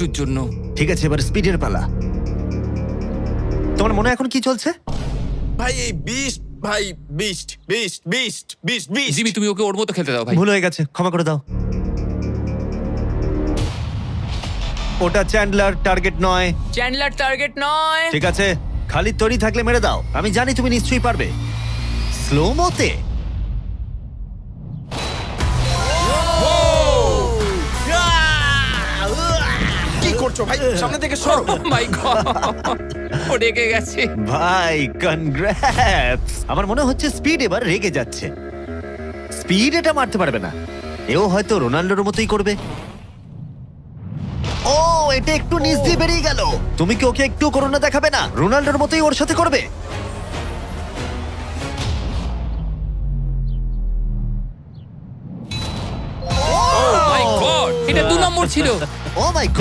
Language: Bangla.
একটুর জন্য। ঠিক আছে, এবার স্পিডের পালা। তোমার মনে এখন কি চলছে? ভাই এই বিস্ট, ভাই beast beast beast beast beast. Jimmy, তুমি ওকে ওর মতো খেলতে দাও ভাই। ভুল হয়ে গেছে, ক্ষমা করে দাও। ওটা চ্যান্ডলার, টার্গেট নয়। চ্যান্ডলার টার্গেট নয়। ঠিক আছে, খালি তৈরি থাকলে মেরে দাও। আমি জানি তুমি নিশ্চয়ই পারবে। স্লো মোতে। কি করছো ভাই? সামনে থেকে সরো। মাই গড, ও রেগে গেছে। ভাই কনগ্রাটস। আমার মনে হচ্ছে স্পিড এবার রেগে যাচ্ছে। স্পিড এটা মারতে পারবে না। এও হয়তো রোনাল্ডোর মতোই করবে। ও, এটা একটু নিচ দিয়ে বেরিয়ে গেল। তুমি কি ওকে একটু করোনা দেখাবে না? রোনাল্ডোর মতোই ওর সাথে করবে। মাই গড, এটা 2 নম্বর ছিল। ও মাই গড।